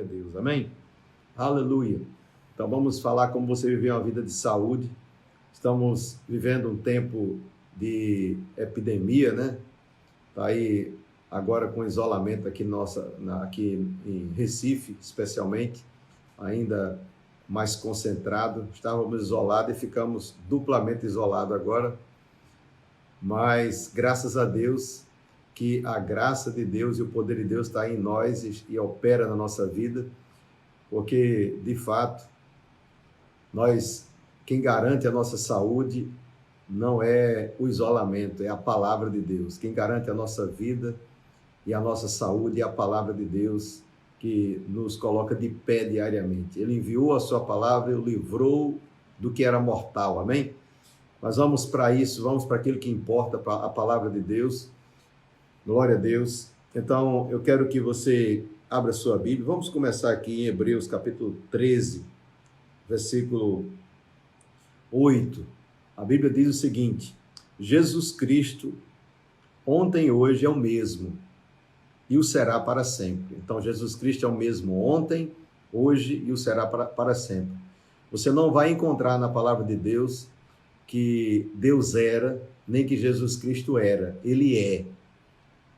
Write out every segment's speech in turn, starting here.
a Deus, amém? Aleluia. Então vamos falar como você viveu uma vida de saúde. Estamos vivendo um tempo de epidemia, né? Está aí agora com isolamento aqui, aqui em Recife, especialmente, ainda mais concentrado. Estávamos isolados e ficamos duplamente isolados agora. Mas graças a Deus que a graça de Deus e o poder de Deus está em nós e opera na nossa vida, porque de fato quem garante a nossa saúde não é o isolamento, é a palavra de Deus. Quem garante a nossa vida e a nossa saúde é a palavra de Deus, que nos coloca de pé diariamente. Ele enviou a sua palavra e o livrou do que era mortal, amém? Mas vamos para isso, vamos para aquilo que importa, para a palavra de Deus. Glória a Deus. Então, eu quero que você abra a sua Bíblia. Vamos começar aqui em Hebreus, capítulo 13, versículo 8. A Bíblia diz o seguinte: Jesus Cristo, ontem e hoje é o mesmo, e o será para sempre. Então, Jesus Cristo é o mesmo ontem, hoje e o será para sempre. Você não vai encontrar na palavra de Deus que Deus era, nem que Jesus Cristo era. Ele é.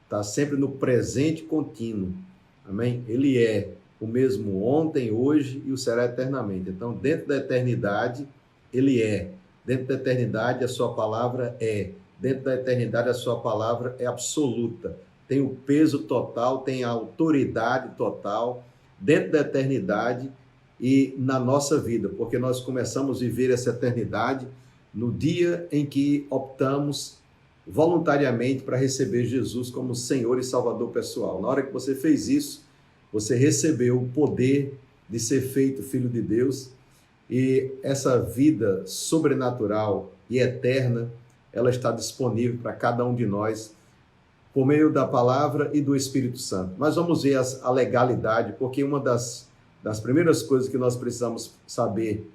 Está sempre no presente contínuo. Amém? Ele é o mesmo ontem, hoje e o será eternamente. Então, dentro da eternidade, ele é. Dentro da eternidade, a sua palavra é. Dentro da eternidade, a sua palavra é absoluta. Tem o peso total, tem a autoridade total dentro da eternidade e na nossa vida, porque nós começamos a viver essa eternidade no dia em que optamos voluntariamente para receber Jesus como Senhor e Salvador pessoal. Na hora que você fez isso, você recebeu o poder de ser feito filho de Deus, e essa vida sobrenatural e eterna, ela está disponível para cada um de nós por meio da palavra e do Espírito Santo. Mas vamos ver a legalidade, porque uma das primeiras coisas que nós precisamos saber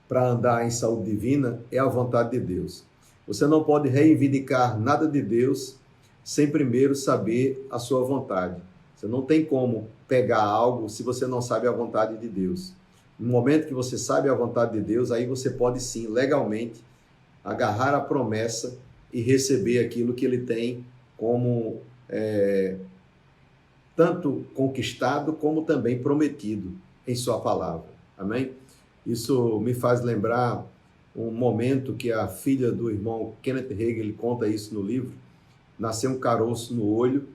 para andar em saúde divina é a vontade de Deus. Você não pode reivindicar nada de Deus sem primeiro saber a sua vontade. Você não tem como pegar algo se você não sabe a vontade de Deus. No momento que você sabe a vontade de Deus, aí você pode sim, legalmente, agarrar a promessa e receber aquilo que ele tem como tanto conquistado como também prometido em sua palavra. Amém? Isso me faz lembrar um momento que a filha do irmão Kenneth Hagin, ele conta isso no livro. Nasceu um caroço no olho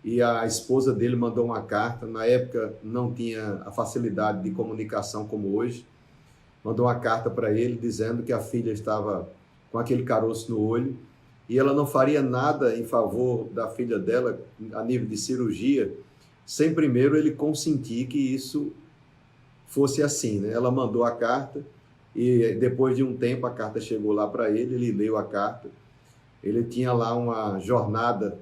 e a esposa dele mandou uma carta. Na época não tinha a facilidade de comunicação como hoje. Mandou uma carta para ele dizendo que a filha estava com aquele caroço no olho e ela não faria nada em favor da filha dela a nível de cirurgia sem primeiro ele consentir que isso fosse assim, né? Ela mandou a carta e depois de um tempo a carta chegou lá para ele, ele leu a carta. Ele tinha lá uma jornada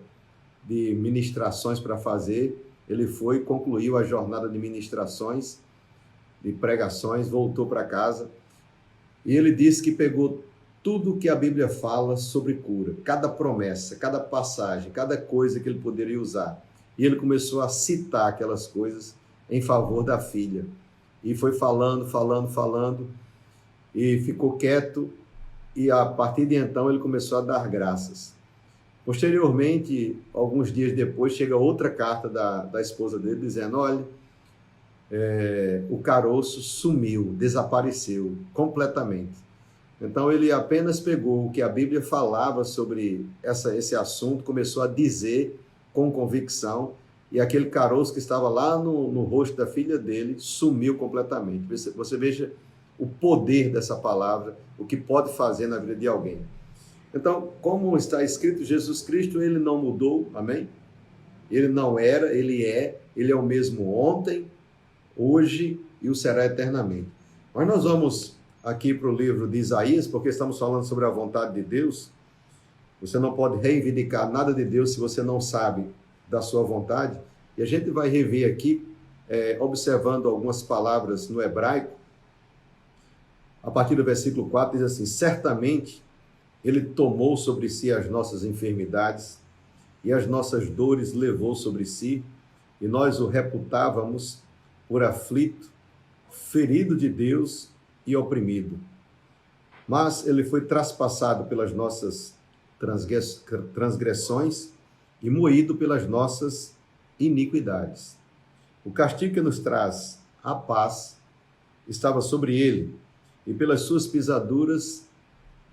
de ministrações para fazer. Ele foi, concluiu a jornada de ministrações, de pregações, voltou para casa. E ele disse que pegou tudo que a Bíblia fala sobre cura, cada promessa, cada passagem, cada coisa que ele poderia usar. E ele começou a citar aquelas coisas em favor da filha. E foi falando, e ficou quieto, e a partir de então ele começou a dar graças. Posteriormente, alguns dias depois, chega outra carta da esposa dele, dizendo, olha, o caroço sumiu, desapareceu completamente. Então ele apenas pegou o que a Bíblia falava sobre esse assunto, começou a dizer com convicção, e aquele caroço que estava lá no rosto da filha dele sumiu completamente. Você veja o poder dessa palavra, o que pode fazer na vida de alguém. Então, como está escrito, Jesus Cristo, ele não mudou, amém? Ele não era, ele é o mesmo ontem, hoje e o será eternamente. Mas nós vamos aqui para o livro de Isaías, porque estamos falando sobre a vontade de Deus. Você não pode reivindicar nada de Deus se você não sabe da sua vontade. E a gente vai rever aqui, observando algumas palavras no hebraico. A partir do versículo 4 diz assim, certamente ele tomou sobre si as nossas enfermidades e as nossas dores levou sobre si. e nós o reputávamos por aflito, ferido de Deus e oprimido. Mas ele foi traspassado pelas nossas transgressões e moído pelas nossas iniquidades. O castigo que nos traz a paz estava sobre ele, e pelas suas pisaduras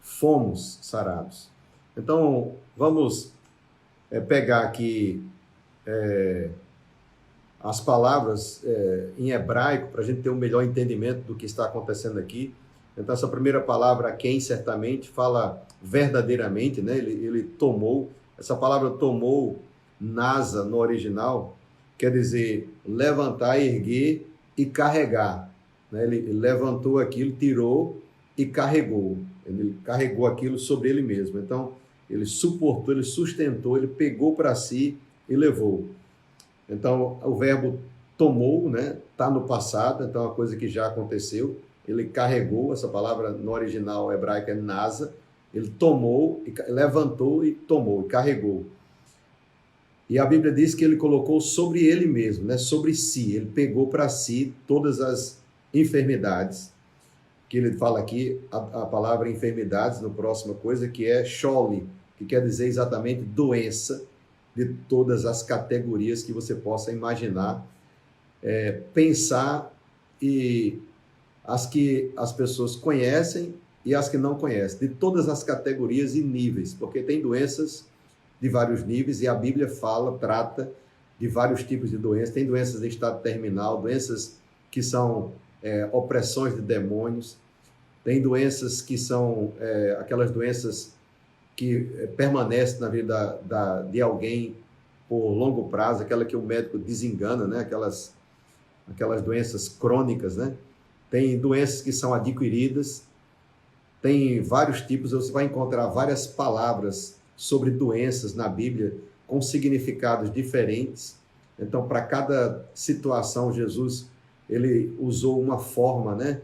fomos sarados. Então, vamos pegar aqui as palavras em hebraico, para a gente ter um melhor entendimento do que está acontecendo aqui. Então, essa primeira palavra, quem, certamente, fala verdadeiramente, né? Ele tomou. Essa palavra tomou, nasa, no original, quer dizer levantar, erguer e carregar. Né? Ele levantou aquilo, tirou e carregou. Ele carregou aquilo sobre ele mesmo. Então, ele suportou, ele sustentou, ele pegou para si e levou. Então, o verbo tomou, né? Está no passado, então é uma coisa que já aconteceu. Ele carregou, essa palavra no original hebraico é nasa, ele tomou, levantou e tomou, e carregou. E a Bíblia diz que ele colocou sobre ele mesmo, né? Sobre si, ele pegou para si todas as enfermidades, que ele fala aqui, a palavra enfermidades, no próxima coisa, que é sholi, que quer dizer exatamente doença, de todas as categorias que você possa imaginar, pensar, e as que as pessoas conhecem e as que não conhecem, de todas as categorias e níveis, porque tem doenças de vários níveis, e a Bíblia trata de vários tipos de doenças. Tem doenças de estado terminal, doenças que são opressões de demônios, tem doenças que são aquelas doenças que permanecem na vida de alguém por longo prazo, aquela que o médico desengana, né? Aquelas doenças crônicas, né? Tem doenças que são adquiridas, tem vários tipos, você vai encontrar várias palavras sobre doenças na Bíblia, com significados diferentes. Então, para cada situação, Jesus ele usou uma forma, né,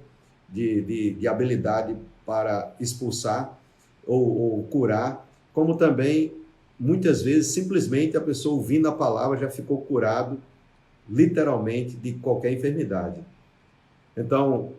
de habilidade para expulsar ou curar, como também, muitas vezes, simplesmente a pessoa ouvindo a palavra já ficou curado, literalmente, de qualquer enfermidade. Então,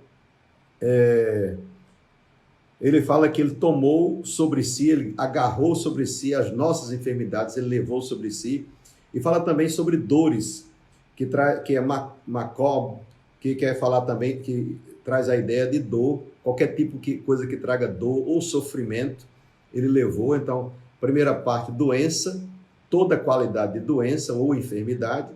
ele fala que ele tomou sobre si, ele agarrou sobre si as nossas enfermidades, ele levou sobre si, e fala também sobre dores, que é macob, que quer falar também, que traz a ideia de dor, qualquer tipo de coisa que traga dor ou sofrimento, ele levou. Então, primeira parte, doença, toda qualidade de doença ou enfermidade,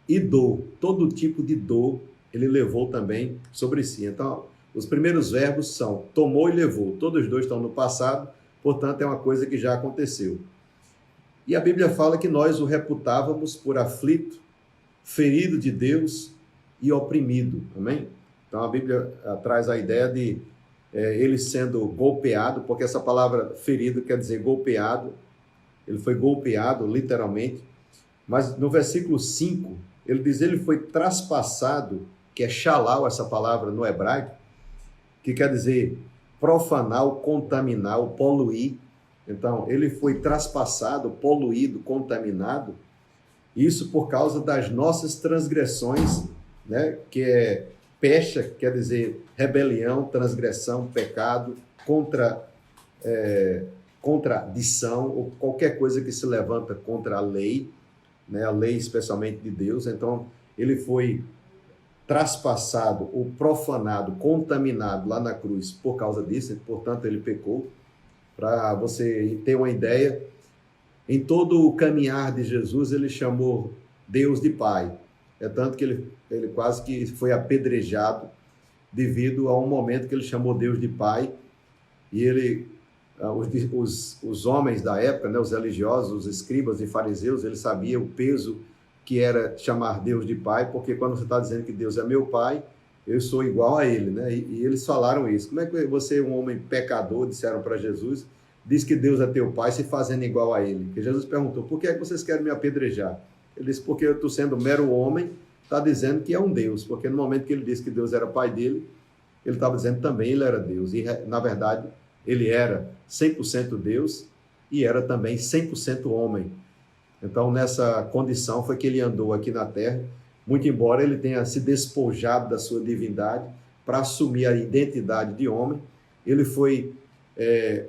e dor, todo tipo de dor, ele levou também sobre si. Então, os primeiros verbos são tomou e levou, todos os dois estão no passado, portanto, é uma coisa que já aconteceu. E a Bíblia fala que nós o reputávamos por aflito, ferido de Deus e oprimido, amém? Então, a Bíblia traz a ideia de ele sendo golpeado, porque essa palavra ferido quer dizer golpeado, ele foi golpeado, literalmente, mas no versículo 5, ele diz, ele foi traspassado, que é shalau, essa palavra no hebraico, que quer dizer profanar, contaminar, poluir. Então, ele foi traspassado, poluído, contaminado, isso por causa das nossas transgressões, né? Que é pecha, quer dizer rebelião, transgressão, pecado, contradição, ou qualquer coisa que se levanta contra a lei, né? A lei especialmente de Deus. Então, ele foi traspassado ou profanado, contaminado lá na cruz por causa disso, portanto ele pecou. Para você ter uma ideia, em todo o caminhar de Jesus ele chamou Deus de Pai, tanto que ele quase que foi apedrejado devido a um momento que ele chamou Deus de Pai, e os homens da época, né, os religiosos, os escribas e fariseus, eles sabiam o peso que era chamar Deus de Pai, porque quando você está dizendo que Deus é meu Pai, eu sou igual a Ele, né? E eles falaram isso. Como é que você, um homem pecador, disseram para Jesus, diz que Deus é teu Pai, se fazendo igual a Ele? Porque Jesus perguntou, por que é que vocês querem me apedrejar? Ele disse, porque eu estou sendo mero homem, está dizendo que é um Deus, porque no momento que ele disse que Deus era Pai dele, ele estava dizendo também ele era Deus, e na verdade ele era 100% Deus e era também 100% homem. Então, nessa condição foi que ele andou aqui na terra, muito embora ele tenha se despojado da sua divindade para assumir a identidade de homem. Ele foi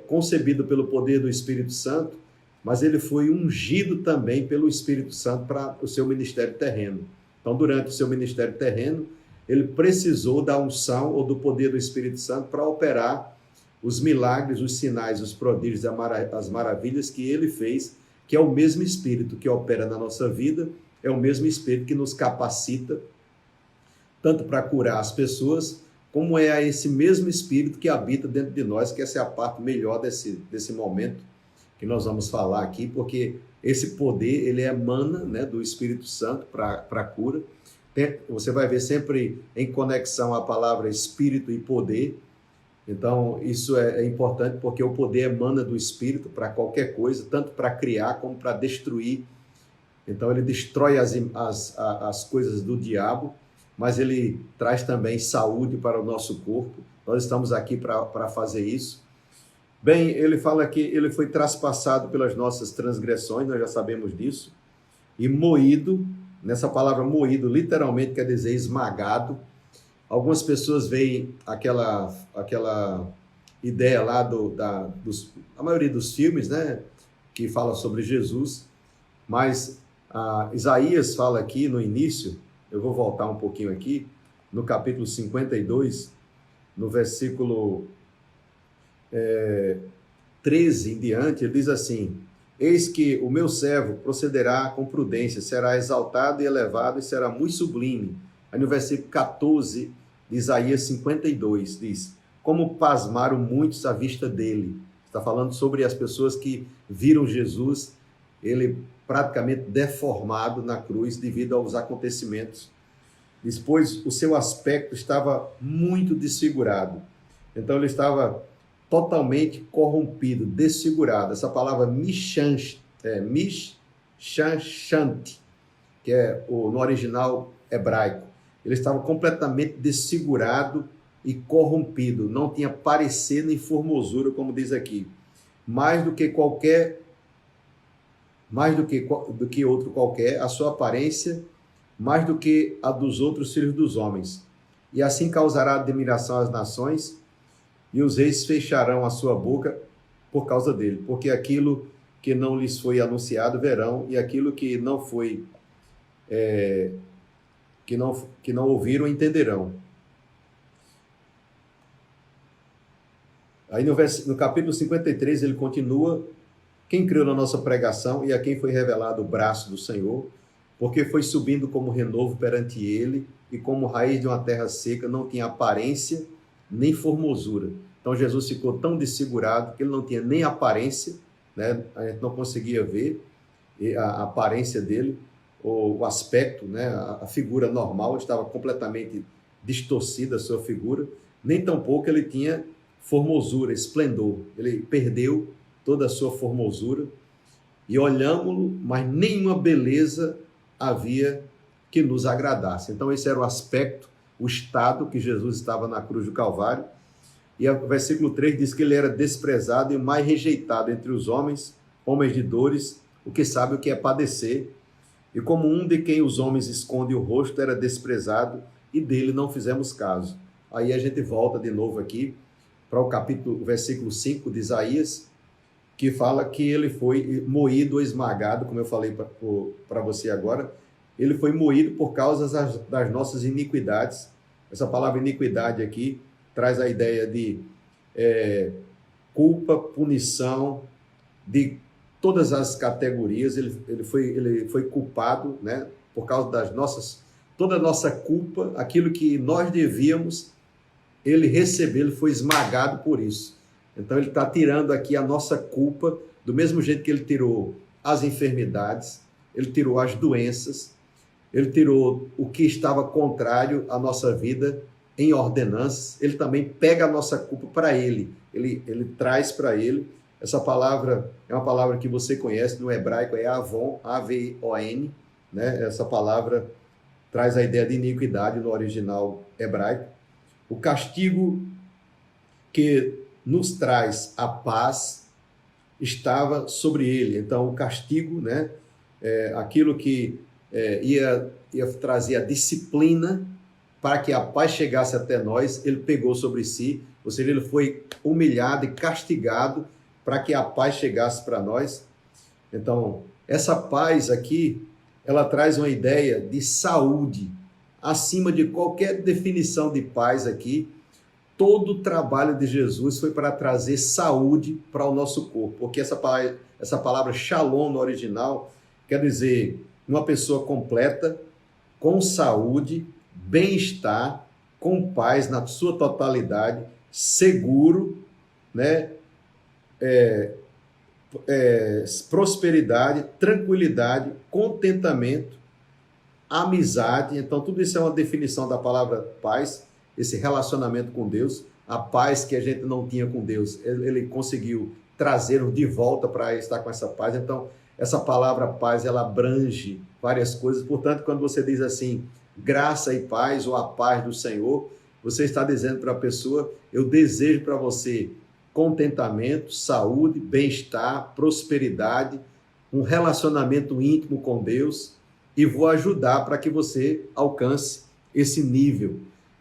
concebido pelo poder do Espírito Santo, mas ele foi ungido também pelo Espírito Santo para o seu ministério terreno. Então, durante o seu ministério terreno, ele precisou da unção ou do poder do Espírito Santo para operar os milagres, os sinais, os prodígios, as maravilhas que ele fez, que é o mesmo Espírito que opera na nossa vida, é o mesmo Espírito que nos capacita, tanto para curar as pessoas, como é esse mesmo Espírito que habita dentro de nós, que essa é a parte melhor desse momento que nós vamos falar aqui, porque esse poder, ele emana, né, do Espírito Santo para a cura. Você vai ver sempre em conexão a palavra Espírito e poder. Então, isso é importante porque o poder emana do Espírito para qualquer coisa, tanto para criar como para destruir. Então, ele destrói as coisas do diabo, mas ele traz também saúde para o nosso corpo. Nós estamos aqui para fazer isso. Bem, ele fala que ele foi traspassado pelas nossas transgressões, nós já sabemos disso, e moído, nessa palavra moído, literalmente quer dizer esmagado. Algumas pessoas veem aquela ideia lá a maioria dos filmes, né, que fala sobre Jesus, mas Isaías fala aqui no início, eu vou voltar um pouquinho aqui, no capítulo 52, no versículo 13 em diante, ele diz assim: eis que o meu servo procederá com prudência, será exaltado e elevado e será muito sublime. Aí no versículo 14 de Isaías 52 diz: como pasmaram muitos à vista dele. Está falando sobre as pessoas que viram Jesus, ele praticamente deformado na cruz devido aos acontecimentos. Depois o seu aspecto estava muito desfigurado. Então ele estava totalmente corrompido, desfigurado. Essa palavra mishante, que é no original hebraico. Ele estava completamente desfigurado e corrompido. Não tinha parecer nem formosura, como diz aqui. Mais do que outro qualquer, a sua aparência, mais do que a dos outros filhos dos homens. E assim causará admiração às nações, e os reis fecharão a sua boca por causa dele, porque aquilo que não lhes foi anunciado verão, e aquilo que não foi, que não ouviram entenderão. Aí no capítulo 53 ele continua: quem creu na nossa pregação e a quem foi revelado o braço do Senhor, porque foi subindo como renovo perante ele, e como raiz de uma terra seca, não tinha aparência nem formosura. Então Jesus ficou tão desfigurado que ele não tinha nem aparência, né? A gente não conseguia ver a aparência dele, o aspecto, né? A figura normal estava completamente distorcida, a sua figura, nem tampouco ele tinha formosura, esplendor. Ele perdeu toda a sua formosura, e olhámo-lo, mas nenhuma beleza havia que nos agradasse. Então esse era o aspecto, o estado que Jesus estava na cruz do Calvário. E o versículo 3 diz que ele era desprezado e mais rejeitado entre os homens de dores, o que sabe o que é padecer. E como um de quem os homens escondem o rosto, era desprezado, e dele não fizemos caso. Aí a gente volta de novo aqui para o versículo 5 de Isaías, que fala que ele foi moído ou esmagado, como eu falei para você agora. Ele foi moído por causa das nossas iniquidades. Essa palavra iniquidade aqui traz a ideia de culpa, punição, de todas as categorias. Ele foi culpado, né, por causa toda a nossa culpa, aquilo que nós devíamos, ele recebeu, ele foi esmagado por isso. Então ele está tirando aqui a nossa culpa, do mesmo jeito que ele tirou as enfermidades, ele tirou as doenças, ele tirou o que estava contrário à nossa vida em ordenanças. Ele também pega a nossa culpa para ele traz para ele. Essa palavra é uma palavra que você conhece, no hebraico é avon, A-V-O-N, né? Essa palavra traz a ideia de iniquidade no original hebraico. O castigo que nos traz a paz estava sobre ele. Então o castigo, né, aquilo que ia trazer a disciplina para que a paz chegasse até nós, ele pegou sobre si, ou seja, ele foi humilhado e castigado para que a paz chegasse para nós. Então, essa paz aqui, ela traz uma ideia de saúde, acima de qualquer definição de paz aqui. Todo o trabalho de Jesus foi para trazer saúde para o nosso corpo, porque essa palavra shalom no original quer dizer uma pessoa completa, com saúde, bem-estar, com paz na sua totalidade, seguro, né? Prosperidade, tranquilidade, contentamento, amizade. Então, tudo isso é uma definição da palavra paz, esse relacionamento com Deus, a paz que a gente não tinha com Deus, ele conseguiu trazer-nos de volta para estar com essa paz. Então, essa palavra paz, ela abrange várias coisas. Portanto, quando você diz assim, graça e paz, ou a paz do Senhor, você está dizendo para a pessoa, eu desejo para você contentamento, saúde, bem-estar, prosperidade, um relacionamento íntimo com Deus, e vou ajudar para que você alcance esse nível.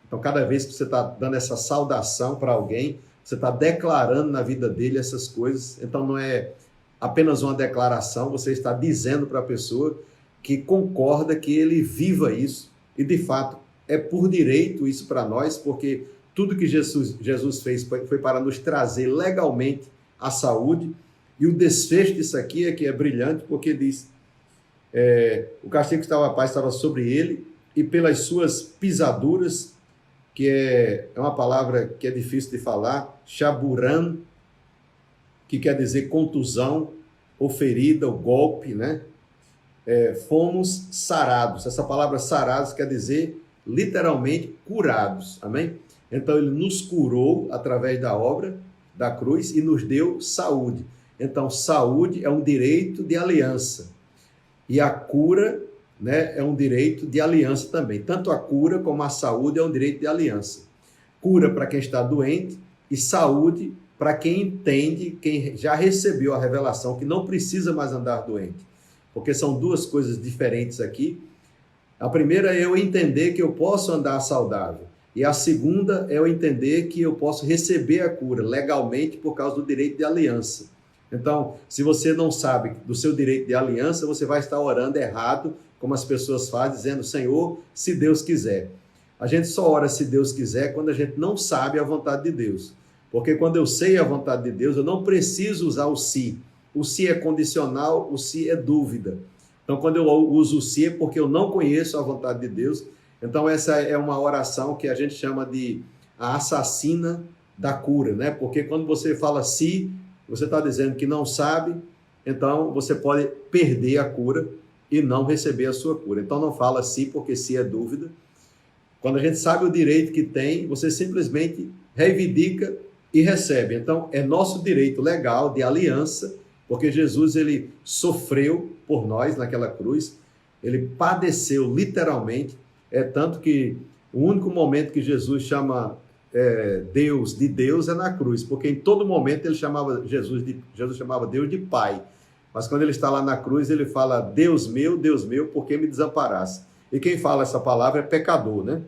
Então, cada vez que você está dando essa saudação para alguém, você está declarando na vida dele essas coisas. Então, não é apenas uma declaração, você está dizendo para a pessoa que concorda que ele viva isso. E, de fato, é por direito isso para nós, porque tudo que Jesus fez foi para nos trazer legalmente a saúde. E o desfecho disso aqui é que é brilhante, porque diz, o castigo que estava a paz estava sobre ele, e pelas suas pisaduras, que é uma palavra que é difícil de falar, shaburan, que quer dizer contusão, ou ferida, ou golpe, né? Fomos sarados. Essa palavra sarados quer dizer, literalmente, curados. Amém? Então, ele nos curou através da obra da cruz e nos deu saúde. Então, saúde é um direito de aliança. E a cura, né, é um direito de aliança também. Tanto a cura como a saúde é um direito de aliança. Cura para quem está doente e saúde para quem entende, quem já recebeu a revelação que não precisa mais andar doente. Porque são duas coisas diferentes aqui. A primeira é eu entender que eu posso andar saudável. E a segunda é eu entender que eu posso receber a cura legalmente por causa do direito de aliança. Então, se você não sabe do seu direito de aliança, você vai estar orando errado, como as pessoas fazem, dizendo, Senhor, se Deus quiser. A gente só ora se Deus quiser quando a gente não sabe a vontade de Deus. Porque quando eu sei a vontade de Deus, eu não preciso usar o se. O se é condicional, o se é dúvida. Então, quando eu uso o se é porque eu não conheço a vontade de Deus. Então, essa é uma oração que a gente chama de a assassina da cura, né? Porque quando você fala se, você está dizendo que não sabe, então você pode perder a cura e não receber a sua cura. Então, não fala se, porque se é dúvida. Quando a gente sabe o direito que tem, você simplesmente reivindica e recebe. Então, é nosso direito legal de aliança, porque Jesus, ele sofreu por nós naquela cruz, ele padeceu literalmente, tanto que o único momento que Jesus chama Deus de Deus é na cruz, porque em todo momento ele chamava Jesus chamava Deus de Pai, mas quando ele está lá na cruz, ele fala, Deus meu, por que me desamparaste? E quem fala essa palavra é pecador, né?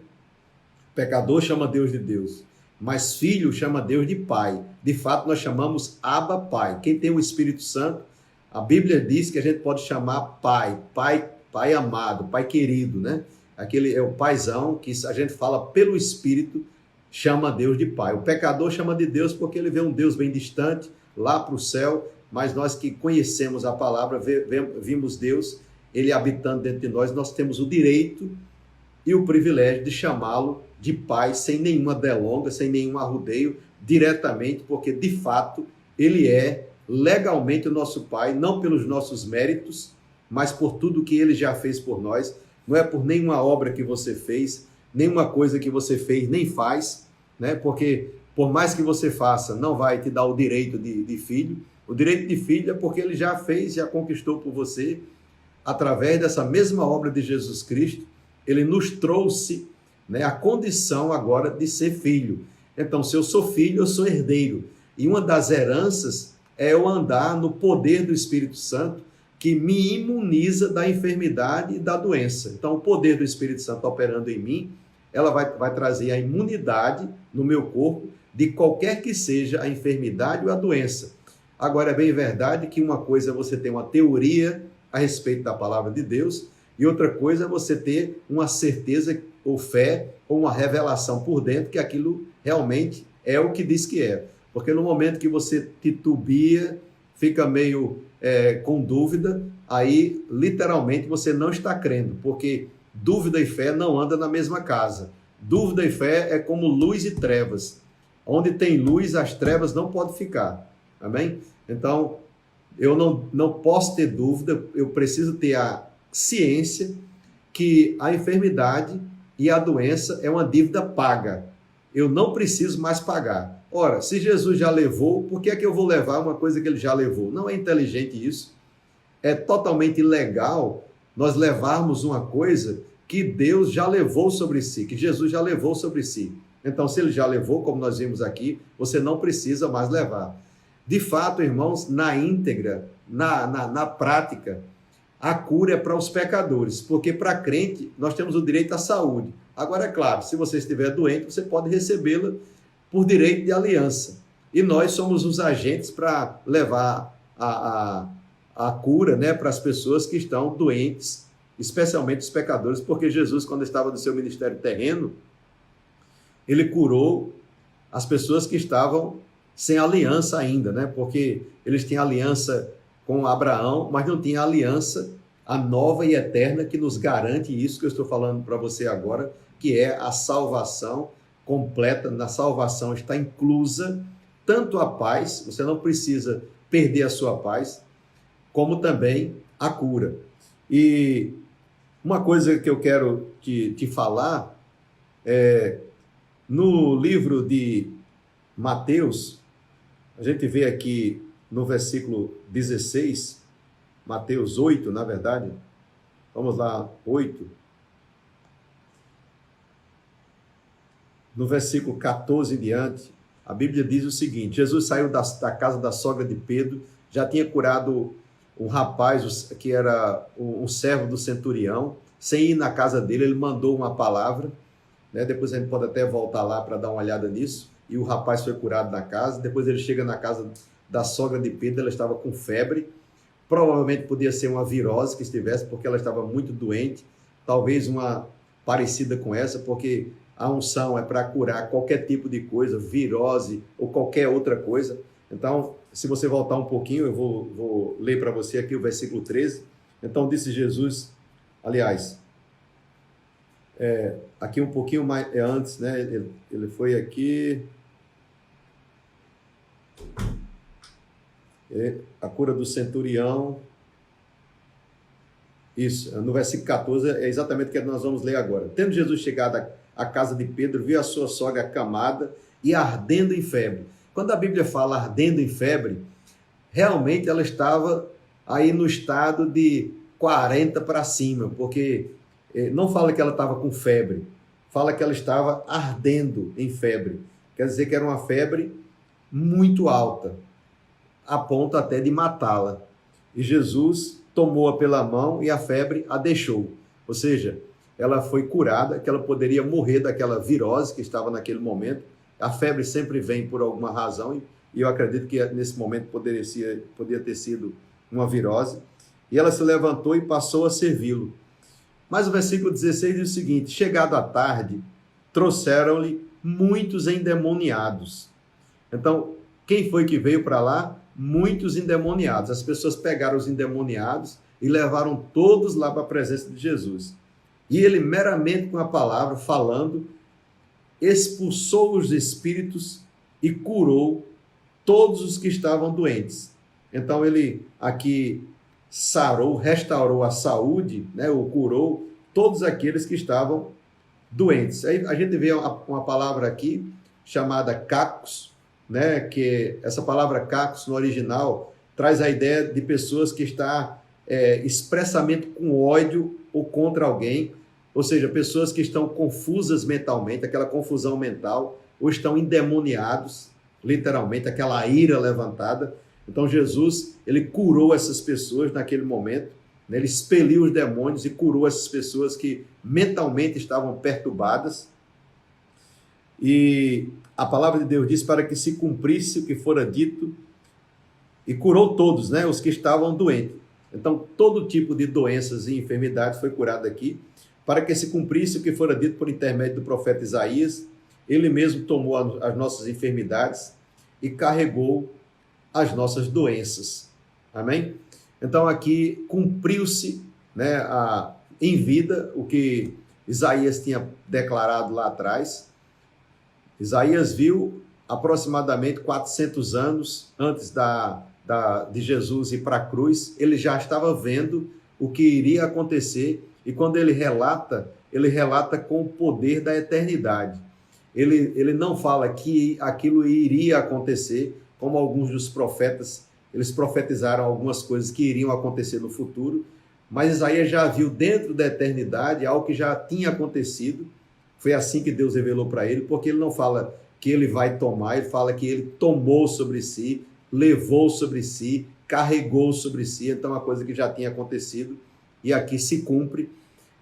Pecador chama Deus de Deus, mas filho chama Deus de Pai. De fato, nós chamamos Abba Pai. Quem tem o Espírito Santo, a Bíblia diz que a gente pode chamar Pai amado, Pai querido, né? Aquele é o paizão que a gente fala pelo Espírito, chama Deus de Pai. O pecador chama de Deus porque ele vê um Deus bem distante, lá para o céu, mas nós que conhecemos a palavra, vimos Deus, ele habitando dentro de nós, nós temos o direito e o privilégio de chamá-lo de Pai, sem nenhuma delonga, sem nenhum arrudeio, diretamente, porque de fato ele é legalmente o nosso Pai, não pelos nossos méritos, mas por tudo que ele já fez por nós. Não é por nenhuma obra que você fez, nenhuma coisa que você fez, nem faz, né? Porque por mais que você faça, não vai te dar o direito de filho. O direito de filho é porque ele já fez, já conquistou por você, através dessa mesma obra de Jesus Cristo, ele nos trouxe, né, a condição agora de ser filho. Então, se eu sou filho, eu sou herdeiro. E uma das heranças é eu andar no poder do Espírito Santo, que me imuniza da enfermidade e da doença. Então, o poder do Espírito Santo operando em mim, ela vai trazer a imunidade no meu corpo de qualquer que seja a enfermidade ou a doença. Agora, é bem verdade que uma coisa é você ter uma teoria a respeito da palavra de Deus e outra coisa é você ter uma certeza ou fé ou uma revelação por dentro que aquilo realmente é o que diz que é. Porque no momento que você titubia, fica meio com dúvida, aí literalmente você não está crendo, porque dúvida e fé não andam na mesma casa. Dúvida e fé é como luz e trevas. Onde tem luz, as trevas não podem ficar. Amém? Então, eu não posso ter dúvida, eu preciso ter a ciência que a enfermidade e a doença é uma dívida paga. Eu não preciso mais pagar. Ora, se Jesus já levou, por que é que eu vou levar uma coisa que ele já levou? Não é inteligente isso. É totalmente ilegal nós levarmos uma coisa que Deus já levou sobre si, que Jesus já levou sobre si. Então, se ele já levou, como nós vimos aqui, você não precisa mais levar. De fato, irmãos, na íntegra, na prática, a cura é para os pecadores, porque para crente nós temos o direito à saúde. Agora, é claro, se você estiver doente, você pode recebê-la por direito de aliança. E nós somos os agentes para levar a cura, né, para as pessoas que estão doentes, especialmente os pecadores, porque Jesus, quando estava no seu ministério terreno, ele curou as pessoas que estavam sem aliança ainda, né? Porque eles tinham aliança com Abraão, mas não tinham aliança, a nova e eterna, que nos garante isso que eu estou falando para você agora, que é a salvação completa. Na salvação está inclusa tanto a paz, você não precisa perder a sua paz, como também a cura. E uma coisa que eu quero te falar é, no livro de Mateus, a gente vê aqui no versículo 16, Mateus 8, na verdade, vamos lá, 8. No versículo 14 em diante, a Bíblia diz o seguinte: Jesus saiu da casa da sogra de Pedro, já tinha curado um rapaz que era um servo do centurião, sem ir na casa dele, ele mandou uma palavra, né? Depois a gente pode até voltar lá para dar uma olhada nisso, e o rapaz foi curado na casa. Depois ele chega na casa da sogra de Pedro, ela estava com febre, provavelmente podia ser uma virose que estivesse, porque ela estava muito doente, talvez uma parecida com essa, porque a unção é para curar qualquer tipo de coisa, virose ou qualquer outra coisa. Então, se você voltar um pouquinho, eu vou ler para você aqui o versículo 13. Então, disse Jesus, aliás, aqui um pouquinho mais antes, né? Ele foi aqui... a cura do centurião, isso, no versículo 14, é exatamente o que nós vamos ler agora. Tendo Jesus chegado à casa de Pedro, viu a sua sogra acamada e ardendo em febre. Quando a Bíblia fala ardendo em febre, realmente ela estava aí no estado de 40 para cima, porque não fala que ela estava com febre, fala que ela estava ardendo em febre. Quer dizer que era uma febre muito alta, a ponto até de matá-la. E Jesus tomou-a pela mão e a febre a deixou. Ou seja, ela foi curada, que ela poderia morrer daquela virose que estava naquele momento. A febre sempre vem por alguma razão, e eu acredito que nesse momento poderia ter sido uma virose. E ela se levantou e passou a servi-lo. Mas o versículo 16 diz o seguinte: chegado à tarde, trouxeram-lhe muitos endemoniados. Então, quem foi que veio para lá? Muitos endemoniados. As pessoas pegaram os endemoniados e levaram todos lá para a presença de Jesus. E ele, meramente com a palavra, falando, expulsou os espíritos e curou todos os que estavam doentes. Então ele aqui sarou, restaurou a saúde, né, ou curou todos aqueles que estavam doentes. Aí a gente vê uma palavra aqui chamada cacos, né, que essa palavra cacos no original traz a ideia de pessoas que estão expressamente com ódio ou contra alguém, ou seja, pessoas que estão confusas mentalmente, aquela confusão mental, ou estão endemoniados, literalmente, aquela ira levantada. Então Jesus, ele curou essas pessoas naquele momento, né? Ele expeliu os demônios e curou essas pessoas que mentalmente estavam perturbadas. E a palavra de Deus diz para que se cumprisse o que fora dito, e curou todos, né? Os que estavam doentes. Então, todo tipo de doenças e enfermidades foi curado aqui, para que se cumprisse o que fora dito por intermédio do profeta Isaías. Ele mesmo tomou as nossas enfermidades e carregou as nossas doenças. Amém? Então, aqui cumpriu-se, né, em vida o que Isaías tinha declarado lá atrás. Isaías viu aproximadamente 400 anos antes de Jesus ir para a cruz, ele já estava vendo o que iria acontecer, e quando ele relata com o poder da eternidade. Ele não fala que aquilo iria acontecer, como alguns dos profetas, eles profetizaram algumas coisas que iriam acontecer no futuro, mas Isaías já viu dentro da eternidade algo que já tinha acontecido. Foi assim que Deus revelou para ele, porque ele não fala que ele vai tomar, ele fala que ele tomou sobre si, levou sobre si, carregou sobre si. Então, é uma coisa que já tinha acontecido e aqui se cumpre.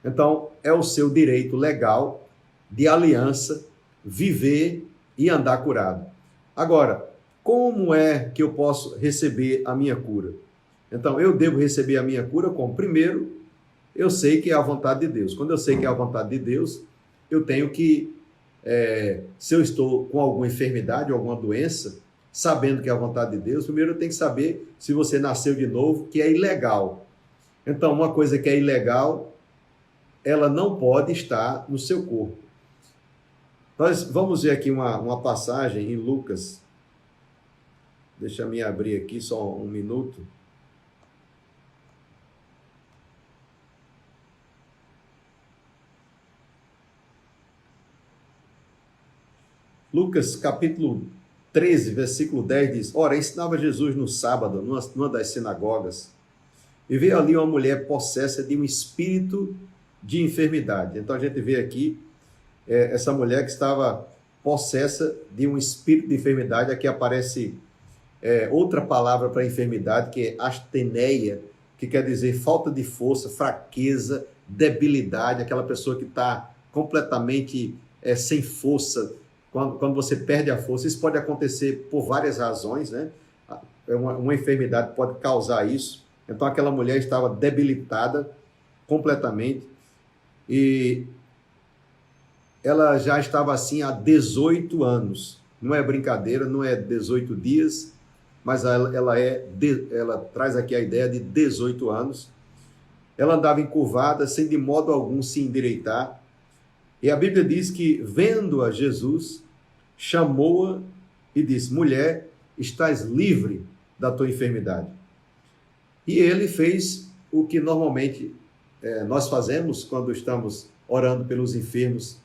Então, é o seu direito legal de aliança viver e andar curado. Agora, como é que eu posso receber a minha cura? Então, eu devo receber a minha cura como? Primeiro, eu sei que é a vontade de Deus. Quando eu sei que é a vontade de Deus, eu tenho que, se eu estou com alguma enfermidade, alguma doença, sabendo que é a vontade de Deus, primeiro eu tenho que saber se você nasceu de novo, que é ilegal. Então, uma coisa que é ilegal, ela não pode estar no seu corpo. Nós vamos ver aqui uma passagem em Lucas. Deixa eu me abrir aqui só um minuto. Lucas, capítulo 13, versículo 10 diz: Ora, ensinava Jesus no sábado, numa das sinagogas, e veio ali uma mulher possessa de um espírito de enfermidade. Então a gente vê aqui essa mulher que estava possessa de um espírito de enfermidade. Aqui aparece outra palavra para enfermidade, que é asteneia, que quer dizer falta de força, fraqueza, debilidade, aquela pessoa que está completamente sem força. Quando você perde a força, isso pode acontecer por várias razões, né? Uma enfermidade pode causar isso. Então, aquela mulher estava debilitada completamente e ela já estava assim há 18 anos. Não é brincadeira, não é 18 dias, mas ela traz aqui a ideia de 18 anos. Ela andava encurvada, sem de modo algum se endireitar. E a Bíblia diz que, vendo-a Jesus, chamou-a e disse: Mulher, estás livre da tua enfermidade. E ele fez o que normalmente nós fazemos quando estamos orando pelos enfermos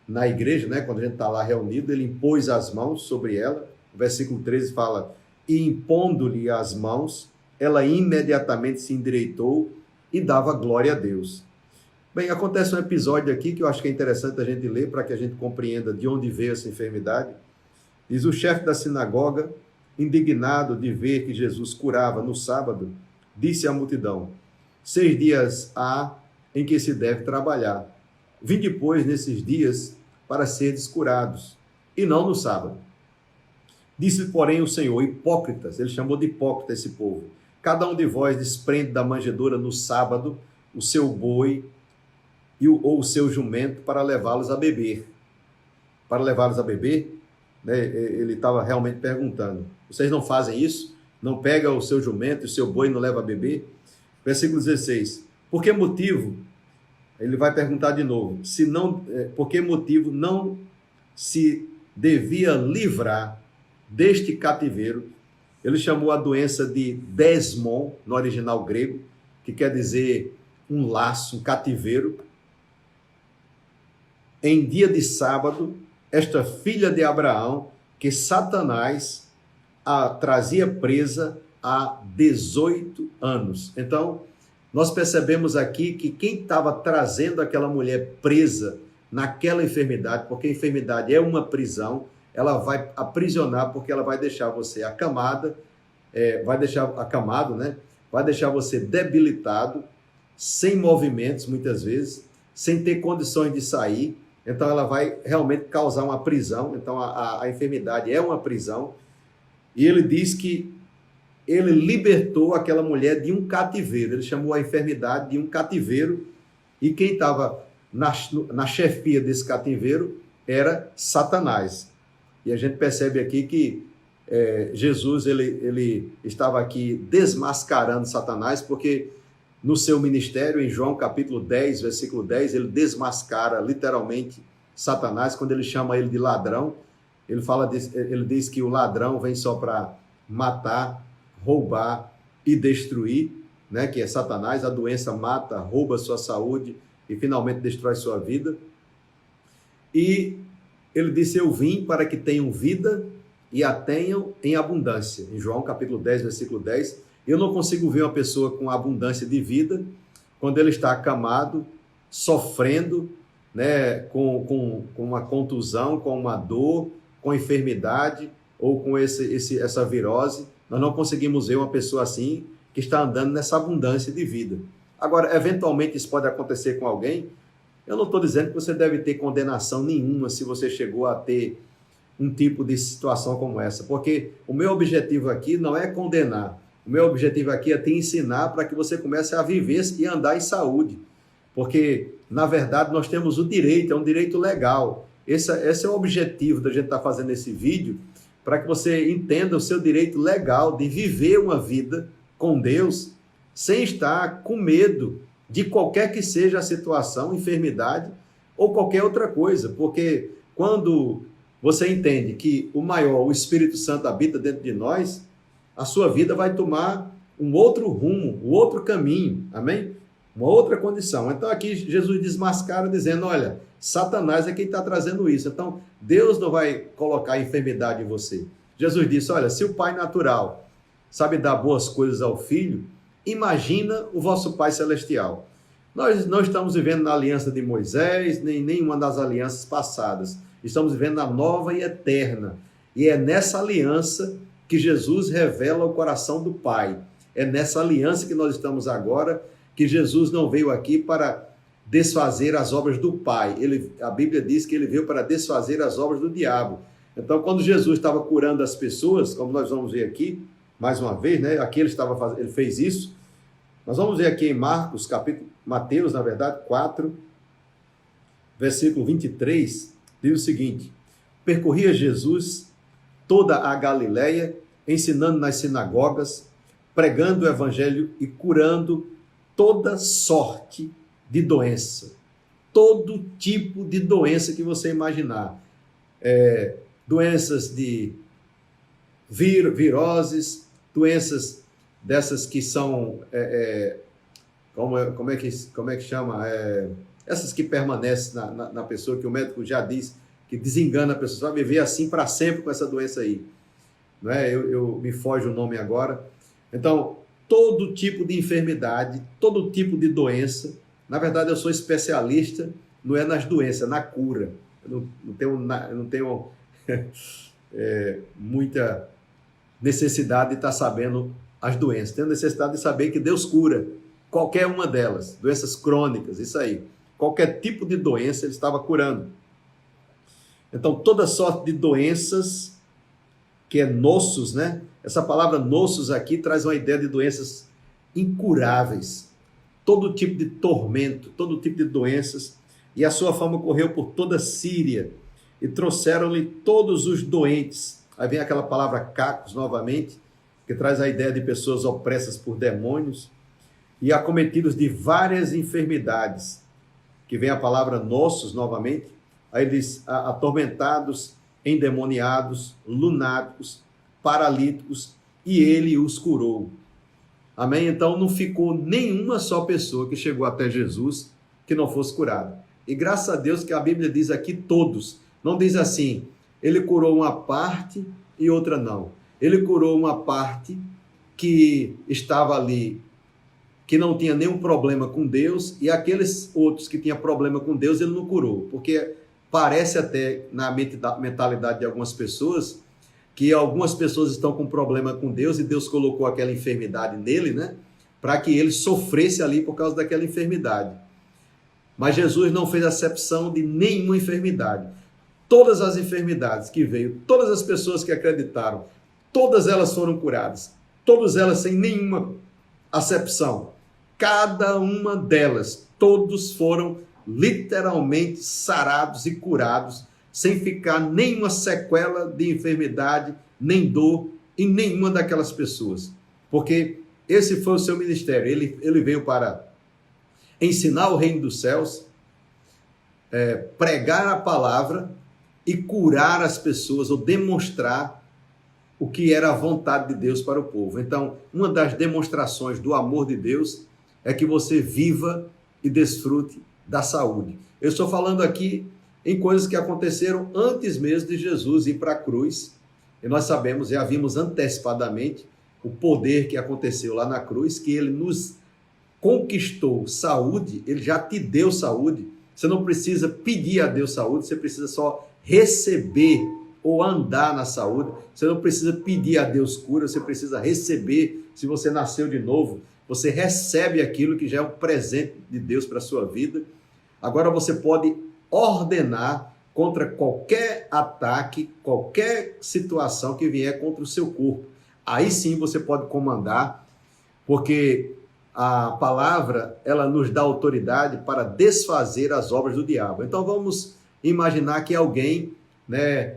na igreja, né? Quando a gente está lá reunido, ele impôs as mãos sobre ela. O versículo 13 fala: E impondo-lhe as mãos, ela imediatamente se endireitou e dava glória a Deus. Bem, acontece um episódio aqui que eu acho que é interessante a gente ler para que a gente compreenda de onde veio essa enfermidade. Diz: o chefe da sinagoga, indignado de ver que Jesus curava no sábado, disse à multidão: 6 dias há em que se deve trabalhar. Vinde, pois, nesses dias para seres curados, e não no sábado. Disse, porém, o Senhor: hipócritas, ele chamou de hipócrita esse povo, cada um de vós desprende da manjedoura no sábado o seu boi ou o seu jumento para levá-los a beber. Para levá-los a beber, né, ele estava realmente perguntando: vocês não fazem isso? Não pega o seu jumento e o seu boi e não leva a beber? Versículo 16. Por que motivo? Ele vai perguntar de novo. Por que motivo não se devia livrar deste cativeiro? Ele chamou a doença de desmon, no original grego, que quer dizer um laço, um cativeiro. Em dia de sábado, esta filha de Abraão, que Satanás a trazia presa há 18 anos. Então, nós percebemos aqui que quem estava trazendo aquela mulher presa naquela enfermidade, porque a enfermidade é uma prisão, ela vai aprisionar, porque ela vai deixar você acamada, vai deixar acamado, né? Vai deixar você debilitado, sem movimentos, muitas vezes, sem ter condições de sair. Então, ela vai realmente causar uma prisão. Então, a enfermidade é uma prisão. E ele diz que ele libertou aquela mulher de um cativeiro. Ele chamou a enfermidade de um cativeiro. E quem estava na chefia desse cativeiro era Satanás. E a gente percebe aqui que Jesus ele estava aqui desmascarando Satanás, porque no seu ministério, em João capítulo 10, versículo 10, ele desmascara literalmente Satanás, quando ele chama ele de ladrão. Ele diz que o ladrão vem só para matar, roubar e destruir, né? Que é Satanás. A doença mata, rouba a sua saúde e finalmente destrói sua vida. E ele disse: eu vim para que tenham vida e a tenham em abundância. Em João capítulo 10, versículo 10. Eu não consigo ver uma pessoa com abundância de vida quando ele está acamado, sofrendo, né, com uma contusão, com uma dor, com enfermidade ou com essa virose. Nós não conseguimos ver uma pessoa assim que está andando nessa abundância de vida. Agora, eventualmente isso pode acontecer com alguém. Eu não estou dizendo que você deve ter condenação nenhuma se você chegou a ter um tipo de situação como essa, porque o meu objetivo aqui não é condenar. O meu objetivo aqui é te ensinar para que você comece a viver e andar em saúde. Porque, na verdade, nós temos o direito, é um direito legal. Esse é o objetivo da gente estar fazendo esse vídeo, para que você entenda o seu direito legal de viver uma vida com Deus, sem estar com medo de qualquer que seja a situação, enfermidade ou qualquer outra coisa. Porque quando você entende que o maior, o Espírito Santo, habita dentro de nós, a sua vida vai tomar um outro rumo, um outro caminho, amém? Uma outra condição. Então aqui Jesus desmascara dizendo: olha, Satanás é quem está trazendo isso. Então Deus não vai colocar enfermidade em você. Jesus disse: olha, se o Pai natural sabe dar boas coisas ao Filho, imagina o vosso Pai celestial. Nós não estamos vivendo na aliança de Moisés, nem nenhuma das alianças passadas. Estamos vivendo na nova e eterna. E é nessa aliança que Jesus revela o coração do Pai. É nessa aliança que nós estamos agora, que Jesus não veio aqui para desfazer as obras do Pai. A Bíblia diz que ele veio para desfazer as obras do diabo. Então, quando Jesus estava curando as pessoas, como nós vamos ver aqui, mais uma vez, né? Aqui ele fez isso. Nós vamos ver aqui em Mateus, na verdade, 4, versículo 23, diz o seguinte: percorria Jesus toda a Galileia, ensinando nas sinagogas, pregando o evangelho e curando toda sorte de doença. Todo tipo de doença que você imaginar. Doenças de viroses, doenças dessas que são, como é que chama? Essas que permanecem na pessoa, que o médico já diz que desengana a pessoa, você vai viver assim para sempre com essa doença aí. Não é? Me foge o nome agora. Então, todo tipo de enfermidade, todo tipo de doença. Na verdade, eu sou especialista, não é nas doenças, na cura. Eu não tenho muita necessidade de estar sabendo as doenças. Tenho necessidade de saber que Deus cura qualquer uma delas, doenças crônicas, isso aí. Qualquer tipo de doença ele estava curando. Então, toda sorte de doenças, que é nossos, né? Essa palavra nossos aqui traz uma ideia de doenças incuráveis. Todo tipo de tormento, todo tipo de doenças. E a sua fama correu por toda a Síria. E trouxeram-lhe todos os doentes. Aí vem aquela palavra cacos novamente, que traz a ideia de pessoas opressas por demônios e acometidos de várias enfermidades. Que vem a palavra nossos novamente. Aí diz: atormentados, endemoniados, lunáticos, paralíticos, e ele os curou. Amém? Então não ficou nenhuma só pessoa que chegou até Jesus que não fosse curada. E graças a Deus que a Bíblia diz aqui todos. Não diz assim, ele curou uma parte e outra não. Ele curou uma parte que estava ali, que não tinha nenhum problema com Deus, e aqueles outros que tinham problema com Deus, ele não curou. Porque parece até, na mentalidade de algumas pessoas, que algumas pessoas estão com problema com Deus e Deus colocou aquela enfermidade nele, né? Para que ele sofresse ali por causa daquela enfermidade. Mas Jesus não fez acepção de nenhuma enfermidade. Todas as enfermidades que veio, todas as pessoas que acreditaram, todas elas foram curadas. Todas elas sem nenhuma acepção. Cada uma delas, todos foram literalmente sarados e curados, sem ficar nenhuma sequela de enfermidade, nem dor em nenhuma daquelas pessoas. Porque esse foi o seu ministério. Ele veio para ensinar o reino dos céus, pregar a palavra e curar as pessoas, ou demonstrar o que era a vontade de Deus para o povo. Então, uma das demonstrações do amor de Deus é que você viva e desfrute da saúde. Eu estou falando aqui em coisas que aconteceram antes mesmo de Jesus ir para a cruz. E nós sabemos, já vimos antecipadamente, o poder que aconteceu lá na cruz, que ele nos conquistou saúde, ele já te deu saúde. Você não precisa pedir a Deus saúde, você precisa só receber ou andar na saúde. Você não precisa pedir a Deus cura, você precisa receber. Se você nasceu de novo, você recebe aquilo que já é um presente de Deus para a sua vida. Agora você pode ordenar contra qualquer ataque, qualquer situação que vier contra o seu corpo. Aí sim você pode comandar, porque a palavra, ela nos dá autoridade para desfazer as obras do diabo. Então vamos imaginar que alguém, né,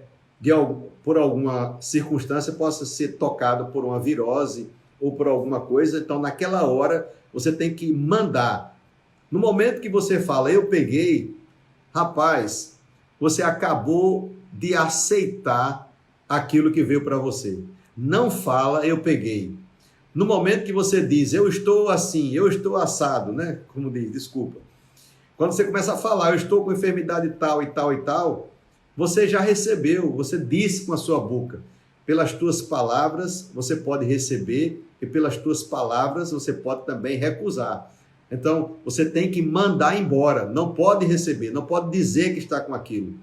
por alguma circunstância, possa ser tocado por uma virose ou por alguma coisa. Então naquela hora você tem que mandar. No momento que você fala, eu peguei, rapaz, você acabou de aceitar aquilo que veio para você. Não fala, eu peguei. No momento que você diz, eu estou assim, eu estou assado, né? Como diz, desculpa. Quando você começa a falar, eu estou com enfermidade tal e tal e tal, você já recebeu, você disse com a sua boca. Pelas tuas palavras, você pode receber, e pelas tuas palavras, você pode também recusar. Então, você tem que mandar embora, não pode receber, não pode dizer que está com aquilo.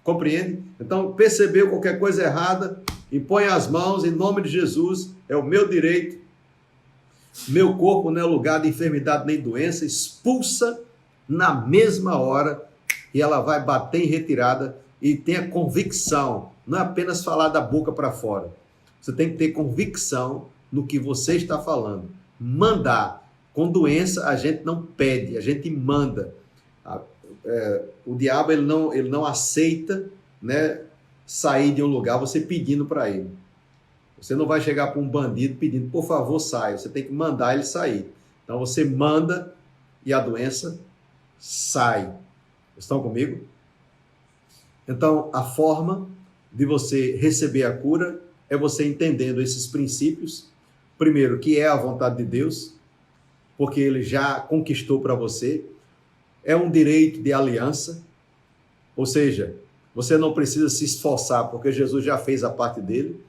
Compreende? Então, percebeu qualquer coisa errada, impõe as mãos em nome de Jesus, é o meu direito. Meu corpo não é lugar de enfermidade nem doença, expulsa na mesma hora e ela vai bater em retirada e tenha convicção, não é apenas falar da boca para fora. Você tem que ter convicção no que você está falando. Mandar. Com doença a gente não pede, a gente manda. O diabo ele não aceita, né, sair de um lugar você pedindo para ele. Você não vai chegar para um bandido pedindo, por favor, saia. Você tem que mandar ele sair. Então você manda e a doença sai. Estão comigo? Então a forma de você receber a cura é você entendendo esses princípios. Primeiro, que é a vontade de Deus, porque ele já conquistou para você. É um direito de aliança, ou seja, você não precisa se esforçar, porque Jesus já fez a parte dele.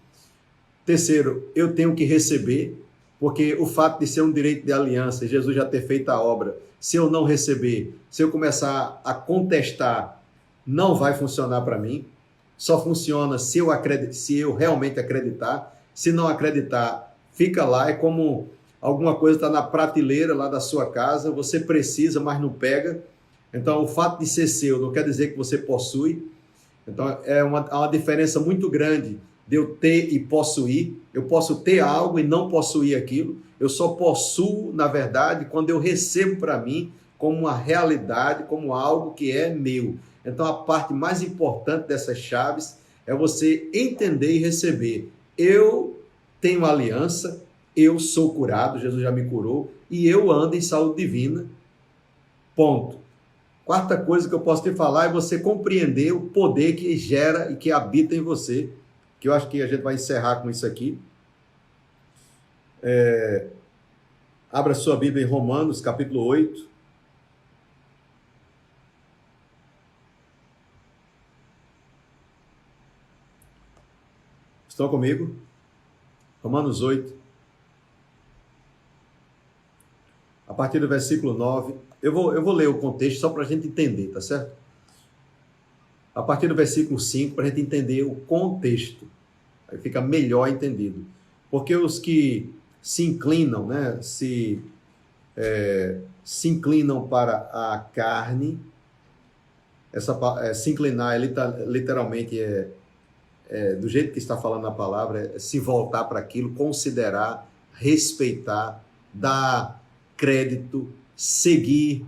Terceiro, eu tenho que receber, porque o fato de ser um direito de aliança, Jesus já ter feito a obra, se eu não receber, se eu começar a contestar, não vai funcionar para mim. Só funciona se eu realmente acreditar. Se não acreditar, fica lá, é como alguma coisa está na prateleira lá da sua casa, você precisa, mas não pega. Então, o fato de ser seu não quer dizer que você possui. Então, é uma diferença muito grande de eu ter e possuir. Eu posso ter algo e não possuir aquilo. Eu só possuo, na verdade, quando eu recebo para mim como uma realidade, como algo que é meu. Então, a parte mais importante dessas chaves é você entender e receber. Eu tenho aliança, eu sou curado, Jesus já me curou, e eu ando em saúde divina. Ponto. Quarta coisa que eu posso te falar é você compreender o poder que gera e que habita em você, que eu acho que a gente vai encerrar com isso aqui. Abra sua Bíblia em Romanos, capítulo 8. Estão comigo? Romanos 8. A partir do versículo 9. Eu vou ler o contexto só para a gente entender, tá certo? A partir do versículo 5, para a gente entender o contexto. Aí fica melhor entendido. Porque os que se inclinam, né, se inclinam para a carne, se inclinar literalmente do jeito que está falando a palavra, é se voltar para aquilo, considerar, respeitar, dar crédito, seguir,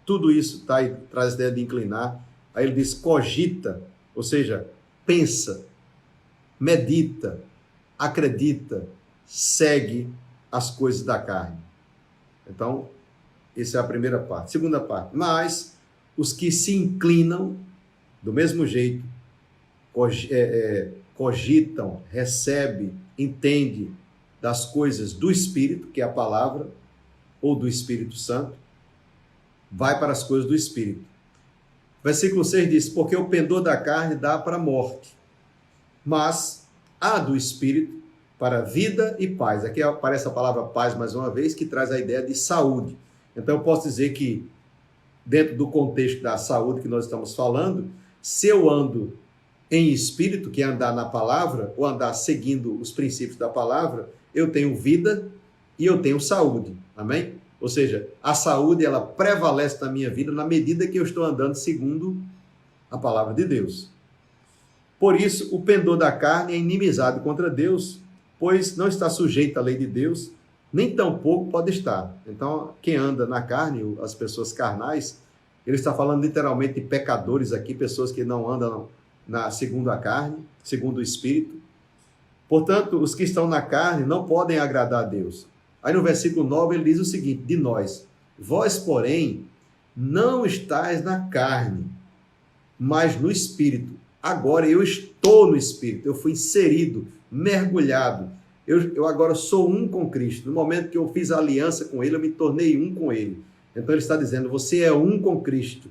tudo isso tá aí, traz a ideia de inclinar. Aí ele diz cogita, ou seja, pensa, medita, acredita, segue as coisas da carne. Então, essa é a primeira parte. Segunda parte, mas os que se inclinam, do mesmo jeito, cogitam, recebem, entendem das coisas do Espírito, que é a palavra, ou do Espírito Santo, vai para as coisas do Espírito. Versículo 6 diz, porque o pendor da carne dá para a morte, mas a do Espírito para vida e paz. Aqui aparece a palavra paz mais uma vez, que traz a ideia de saúde. Então eu posso dizer que, dentro do contexto da saúde que nós estamos falando, se eu ando em espírito, que é andar na palavra, ou andar seguindo os princípios da palavra, eu tenho vida e eu tenho saúde. Amém? Ou seja, a saúde ela prevalece na minha vida na medida que eu estou andando segundo a palavra de Deus. Por isso, o pendor da carne é inimizade contra Deus, pois não está sujeito à lei de Deus, nem tampouco pode estar. Então, quem anda na carne, as pessoas carnais, ele está falando literalmente de pecadores aqui, pessoas que não andam segundo a carne, segundo o Espírito. Portanto, os que estão na carne não podem agradar a Deus. Aí no versículo 9 ele diz o seguinte, de nós, vós, porém, não estáis na carne, mas no Espírito. Agora eu estou no Espírito, eu fui inserido, mergulhado. Eu agora sou um com Cristo. No momento que eu fiz a aliança com Ele, eu me tornei um com Ele. Então ele está dizendo, você é um com Cristo.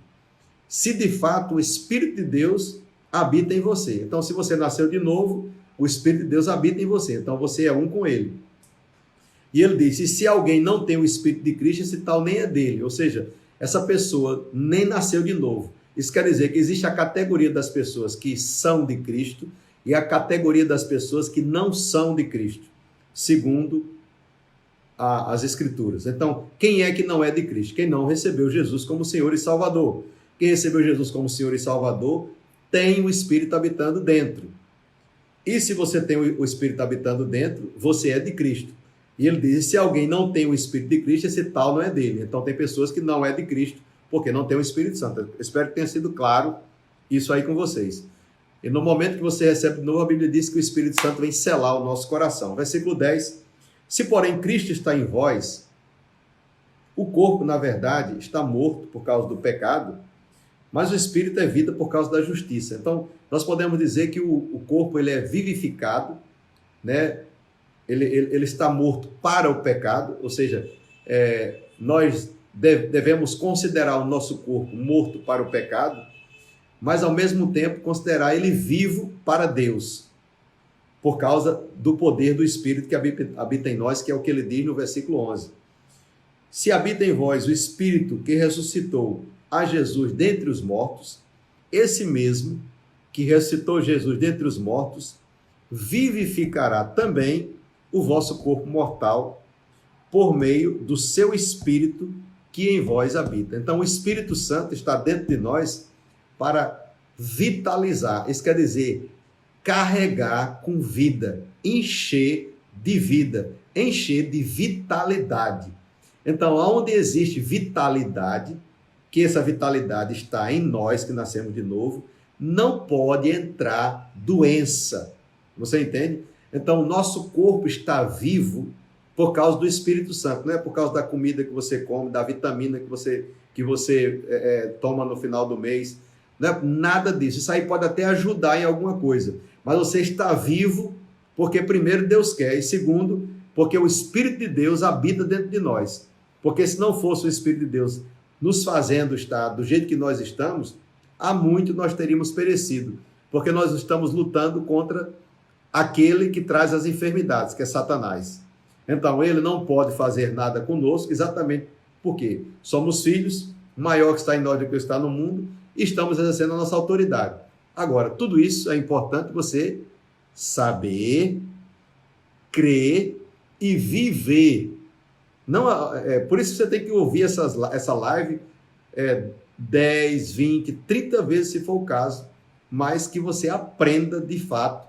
Se de fato o Espírito de Deus habita em você. Então se você nasceu de novo, o Espírito de Deus habita em você. Então você é um com Ele. E ele diz, e se alguém não tem o Espírito de Cristo, esse tal nem é dele. Ou seja, essa pessoa nem nasceu de novo. Isso quer dizer que existe a categoria das pessoas que são de Cristo e a categoria das pessoas que não são de Cristo, segundo as Escrituras. Então, quem é que não é de Cristo? Quem não recebeu Jesus como Senhor e Salvador. Quem recebeu Jesus como Senhor e Salvador tem o Espírito habitando dentro. E se você tem o Espírito habitando dentro, você é de Cristo. E ele diz, se alguém não tem o Espírito de Cristo, esse tal não é dele. Então tem pessoas que não é de Cristo, porque não tem o Espírito Santo. Eu espero que tenha sido claro isso aí com vocês. E no momento que você recebe de novo, a Bíblia diz que o Espírito Santo vem selar o nosso coração. Versículo 10. Se porém Cristo está em vós, o corpo, na verdade, está morto por causa do pecado, mas o Espírito é vida por causa da justiça. Então, nós podemos dizer que o corpo ele é vivificado, né? Ele está morto para o pecado, ou seja, nós devemos considerar o nosso corpo morto para o pecado, mas ao mesmo tempo considerar ele vivo para Deus, por causa do poder do Espírito que habita em nós, que é o que ele diz no versículo 11. Se habita em vós o Espírito que ressuscitou a Jesus dentre os mortos, esse mesmo que ressuscitou Jesus dentre os mortos, vivificará também o vosso corpo mortal por meio do seu Espírito que em vós habita. Então, o Espírito Santo está dentro de nós para vitalizar. Isso quer dizer, carregar com vida, encher de vida, encher de vitalidade. Então, onde existe vitalidade, que essa vitalidade está em nós, que nascemos de novo, não pode entrar doença. Você entende? Então, o nosso corpo está vivo por causa do Espírito Santo, não é por causa da comida que você come, da vitamina que você toma no final do mês, não é nada disso. Isso aí pode até ajudar em alguma coisa, mas você está vivo porque, primeiro, Deus quer, e segundo, porque o Espírito de Deus habita dentro de nós. Porque se não fosse o Espírito de Deus nos fazendo estar do jeito que nós estamos, há muito nós teríamos perecido, porque nós estamos lutando contra aquele que traz as enfermidades, que é Satanás. Então, ele não pode fazer nada conosco, exatamente porque somos filhos, maior que está em nós do que está no mundo, e estamos exercendo a nossa autoridade. Agora, tudo isso é importante você saber, crer e viver. Não, por isso você tem que ouvir essa live 10, 20, 30 vezes, se for o caso, mas que você aprenda de fato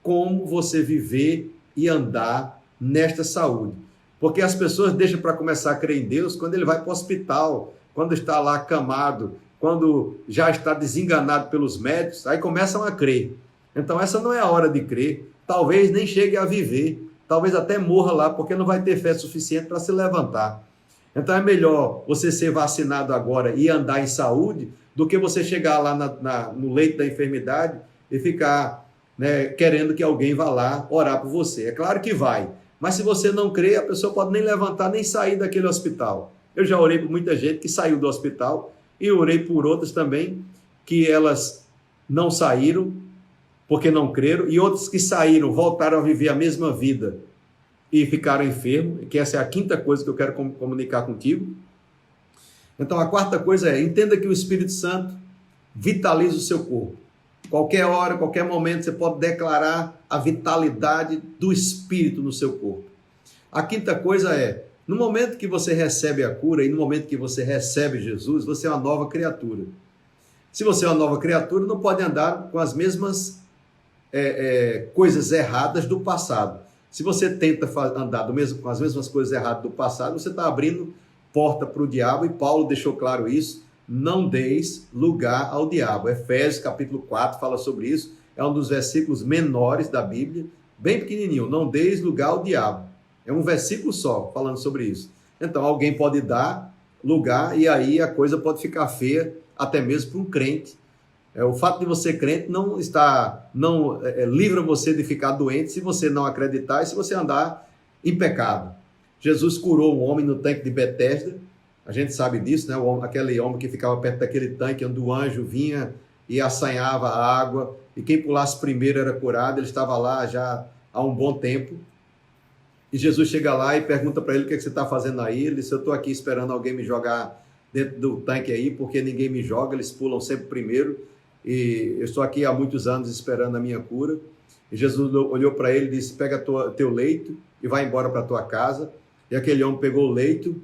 como você viver e andar nesta saúde. Porque as pessoas deixam para começar a crer em Deus quando ele vai para o hospital, quando está lá acamado, quando já está desenganado pelos médicos, aí começam a crer. Então essa não é a hora de crer, talvez nem chegue a viver, talvez até morra lá, porque não vai ter fé suficiente para se levantar. Então é melhor você ser vacinado agora e andar em saúde do que você chegar lá no leito da enfermidade e ficar, né, querendo que alguém vá lá orar por você. É claro que vai, mas se você não crê, a pessoa pode nem levantar, nem sair daquele hospital. Eu já orei por muita gente que saiu do hospital e orei por outras também que elas não saíram porque não creram, e outros que saíram, voltaram a viver a mesma vida e ficaram enfermos, que essa é a quinta coisa que eu quero comunicar contigo. Então, a quarta coisa é, entenda que o Espírito Santo vitaliza o seu corpo. Qualquer hora, qualquer momento, você pode declarar a vitalidade do Espírito no seu corpo. A quinta coisa é, no momento que você recebe a cura e no momento que você recebe Jesus, você é uma nova criatura. Se você é uma nova criatura, não pode andar com as mesmas coisas erradas do passado. Se você tenta andar com as mesmas coisas erradas do passado, você está abrindo porta para o diabo, e Paulo deixou claro isso, não deis lugar ao diabo. Efésios capítulo 4 fala sobre isso, é um dos versículos menores da Bíblia, bem pequenininho, não deis lugar ao diabo. É um versículo só falando sobre isso. Então alguém pode dar lugar e aí a coisa pode ficar feia, até mesmo para um crente. O fato de você ser crente não livra você de ficar doente se você não acreditar e se você andar em pecado. Jesus curou um homem no tanque de Betesda, a gente sabe disso, né? Aquele homem que ficava perto daquele tanque, onde o anjo vinha e assanhava a água, e quem pulasse primeiro era curado. Ele estava lá já há um bom tempo, e Jesus chega lá e pergunta para ele: o que você está fazendo aí? Ele disse: eu estou aqui esperando alguém me jogar dentro do tanque aí, porque ninguém me joga, eles pulam sempre primeiro, e eu estou aqui há muitos anos esperando a minha cura. E Jesus olhou para ele e disse: pega teu leito e vai embora para a tua casa. E aquele homem pegou o leito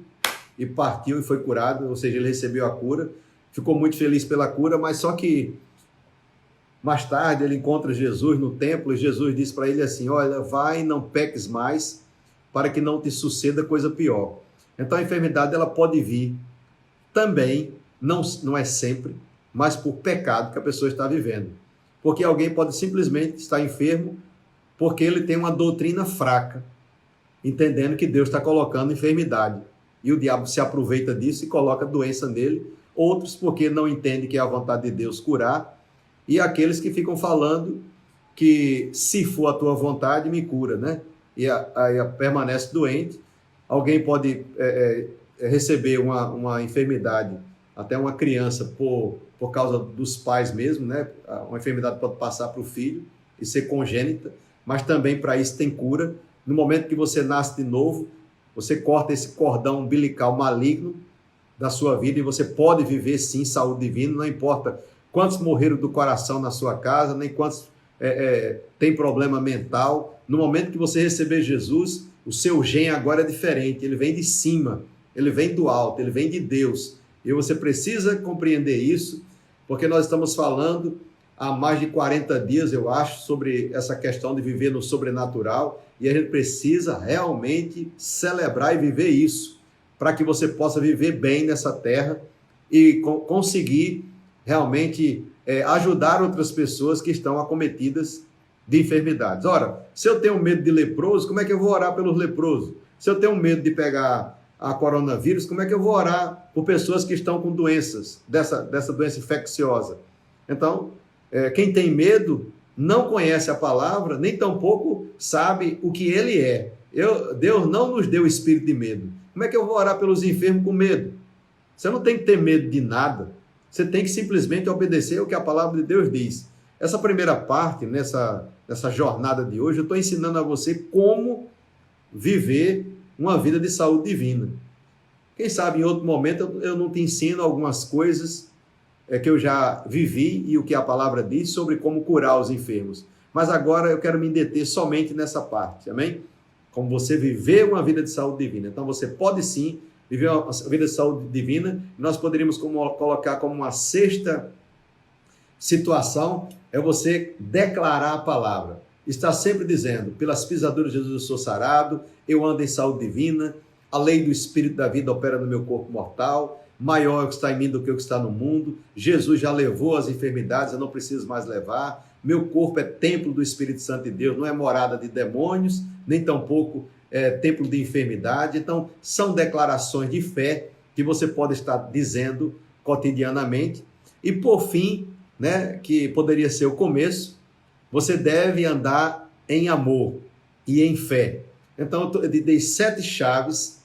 e partiu e foi curado, ou seja, ele recebeu a cura, ficou muito feliz pela cura, mas só que mais tarde ele encontra Jesus no templo e Jesus diz para ele assim: olha, vai e não peques mais, para que não te suceda coisa pior. Então a enfermidade ela pode vir também, não é sempre, mas por pecado que a pessoa está vivendo. Porque alguém pode simplesmente estar enfermo porque ele tem uma doutrina fraca, entendendo que Deus está colocando enfermidade. E o diabo se aproveita disso e coloca doença nele. Outros porque não entendem que é a vontade de Deus curar. E aqueles que ficam falando que se for a tua vontade, me cura, né? E aí permanece doente. Alguém pode receber uma enfermidade, até uma criança, por causa dos pais mesmo, né? Uma enfermidade pode passar para o filho e ser congênita, mas também para isso tem cura. No momento que você nasce de novo, você corta esse cordão umbilical maligno da sua vida e você pode viver sim saúde divina, não importa quantos morreram do coração na sua casa, nem quantos têm problema mental. No momento que você receber Jesus, o seu gen agora é diferente, ele vem de cima, ele vem do alto, ele vem de Deus. E você precisa compreender isso, porque nós estamos falando há mais de 40 dias, eu acho, sobre essa questão de viver no sobrenatural, e a gente precisa realmente celebrar e viver isso, para que você possa viver bem nessa terra e conseguir realmente ajudar outras pessoas que estão acometidas de enfermidades. Ora, se eu tenho medo de leproso, como é que eu vou orar pelos leprosos? Se eu tenho medo de pegar a coronavírus, como é que eu vou orar por pessoas que estão com doenças, dessa doença infecciosa? Então, quem tem medo não conhece a palavra, nem tampouco sabe o que ele é. Deus não nos deu espírito de medo. Como é que eu vou orar pelos enfermos com medo? Você não tem que ter medo de nada. Você tem que simplesmente obedecer o que a palavra de Deus diz. Essa primeira parte, nessa jornada de hoje, eu estou ensinando a você como viver uma vida de saúde divina. Quem sabe em outro momento eu não te ensino algumas coisas que eu já vivi e o que a palavra diz sobre como curar os enfermos. mas agora eu quero me deter somente nessa parte, amém? Como você viver uma vida de saúde divina. Então você pode sim viver uma vida de saúde divina. Nós poderíamos colocar como uma sexta situação, é você declarar a palavra. Está sempre dizendo, pelas pisaduras de Jesus eu sou sarado, eu ando em saúde divina, a lei do Espírito da vida opera no meu corpo mortal, maior é o que está em mim do que o que está no mundo, Jesus já levou as enfermidades, eu não preciso mais levar, meu corpo é templo do Espírito Santo de Deus, não é morada de demônios, nem tampouco é templo de enfermidade. Então, são declarações de fé que você pode estar dizendo cotidianamente. E por fim, né, que poderia ser o começo, você deve andar em amor e em fé. Então, eu dei 7 chaves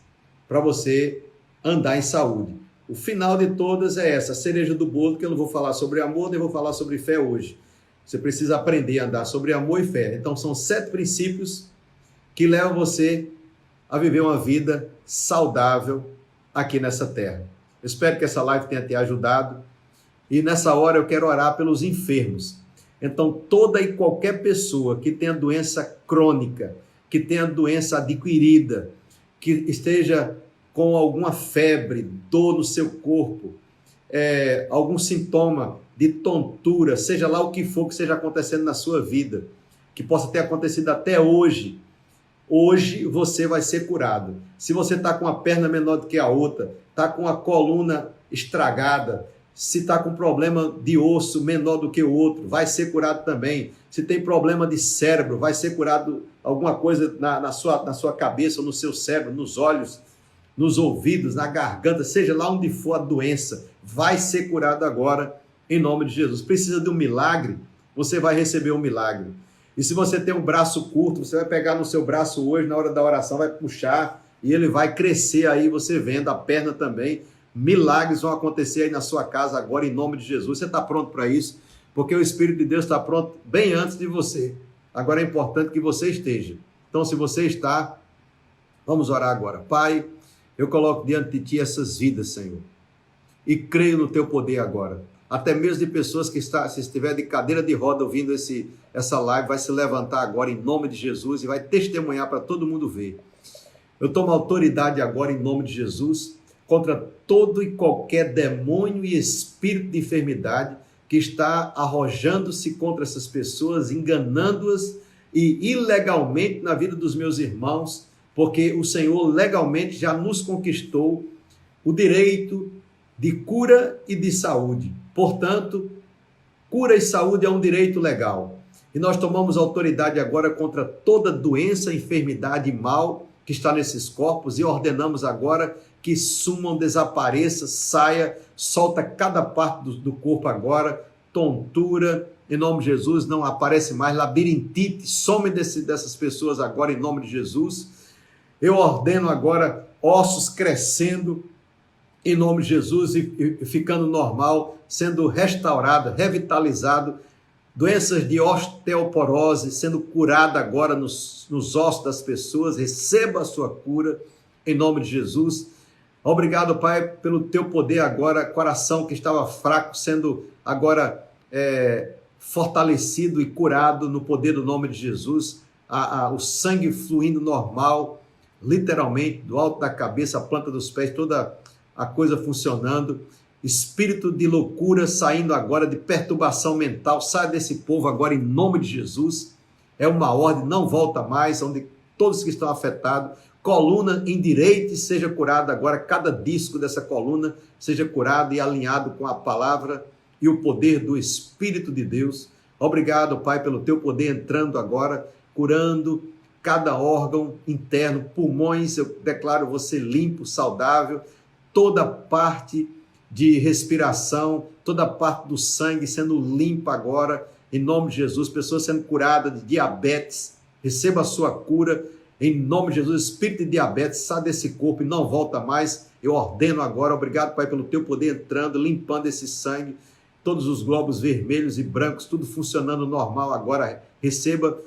para você andar em saúde. O final de todas é essa, a cereja do bolo, que eu não vou falar sobre amor, nem vou falar sobre fé hoje. Você precisa aprender a andar sobre amor e fé. Então, são 7 princípios que levam você a viver uma vida saudável aqui nessa terra. Eu espero que essa live tenha te ajudado. E nessa hora eu quero orar pelos enfermos. Então, toda e qualquer pessoa que tenha doença crônica, que tenha doença adquirida, que esteja com alguma febre, dor no seu corpo, algum sintoma de tontura, seja lá o que for que esteja acontecendo na sua vida, que possa ter acontecido até hoje, hoje você vai ser curado. Se você está com a perna menor do que a outra, está com a coluna estragada, se está com problema de osso menor do que o outro, vai ser curado também. Se tem problema de cérebro, vai ser curado alguma coisa na sua cabeça, ou no seu cérebro, nos olhos, nos ouvidos, na garganta, seja lá onde for a doença, vai ser curado agora, em nome de Jesus. Precisa de um milagre? Você vai receber um milagre. E se você tem um braço curto, você vai pegar no seu braço hoje, na hora da oração, vai puxar, e ele vai crescer aí, você vendo, a perna também. Milagres vão acontecer aí na sua casa agora, em nome de Jesus. Você está pronto para isso? Porque o Espírito de Deus está pronto bem antes de você. Agora é importante que você esteja. Então, se você está, vamos orar agora. Pai, eu coloco diante de Ti essas vidas, Senhor, e creio no Teu poder agora. Até mesmo de pessoas que se estiver de cadeira de roda ouvindo essa live, vai se levantar agora em nome de Jesus e vai testemunhar para todo mundo ver. Eu tomo autoridade agora em nome de Jesus contra todo e qualquer demônio e espírito de enfermidade que está arrojando-se contra essas pessoas, enganando-as e ilegalmente na vida dos meus irmãos, porque o Senhor legalmente já nos conquistou o direito de cura e de saúde. Portanto, cura e saúde é um direito legal. E nós tomamos autoridade agora contra toda doença, enfermidade e mal que está nesses corpos e ordenamos agora que sumam, desapareça, saia, solta cada parte do corpo agora, tontura, em nome de Jesus, não aparece mais, labirintite, some dessas pessoas agora, em nome de Jesus. Eu ordeno agora ossos crescendo, em nome de Jesus, e ficando normal, sendo restaurado, revitalizado, doenças de osteoporose sendo curada agora nos ossos das pessoas, receba a sua cura, em nome de Jesus. Obrigado, Pai, pelo Teu poder agora, coração que estava fraco, sendo agora fortalecido e curado no poder do nome de Jesus, o sangue fluindo normal, literalmente, do alto da cabeça, a planta dos pés, toda a coisa funcionando, espírito de loucura saindo agora, de perturbação mental, sai desse povo agora em nome de Jesus, é uma ordem, não volta mais, onde todos que estão afetados, coluna endireite, seja curada agora, cada disco dessa coluna seja curado e alinhado com a palavra e o poder do Espírito de Deus. Obrigado, Pai, pelo Teu poder entrando agora, curando cada órgão interno, pulmões, eu declaro você limpo, saudável, toda parte de respiração, toda parte do sangue sendo limpa agora, em nome de Jesus, pessoas sendo curadas de diabetes, receba a sua cura, em nome de Jesus, espírito de diabetes, sai desse corpo e não volta mais, eu ordeno agora, obrigado, Pai, pelo Teu poder entrando, limpando esse sangue, todos os glóbulos vermelhos e brancos, tudo funcionando normal agora, receba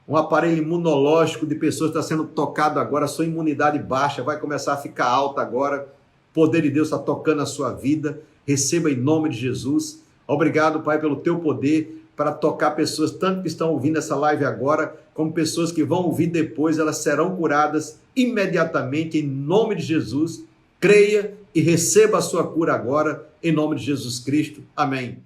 um aparelho imunológico de pessoas que está sendo tocado agora, a sua imunidade baixa, vai começar a ficar alta agora, o poder de Deus está tocando a sua vida, receba em nome de Jesus. Obrigado, Pai, pelo Teu poder, para tocar pessoas, tanto que estão ouvindo essa live agora, como pessoas que vão ouvir depois, elas serão curadas imediatamente, em nome de Jesus. Creia e receba a sua cura agora, em nome de Jesus Cristo. Amém.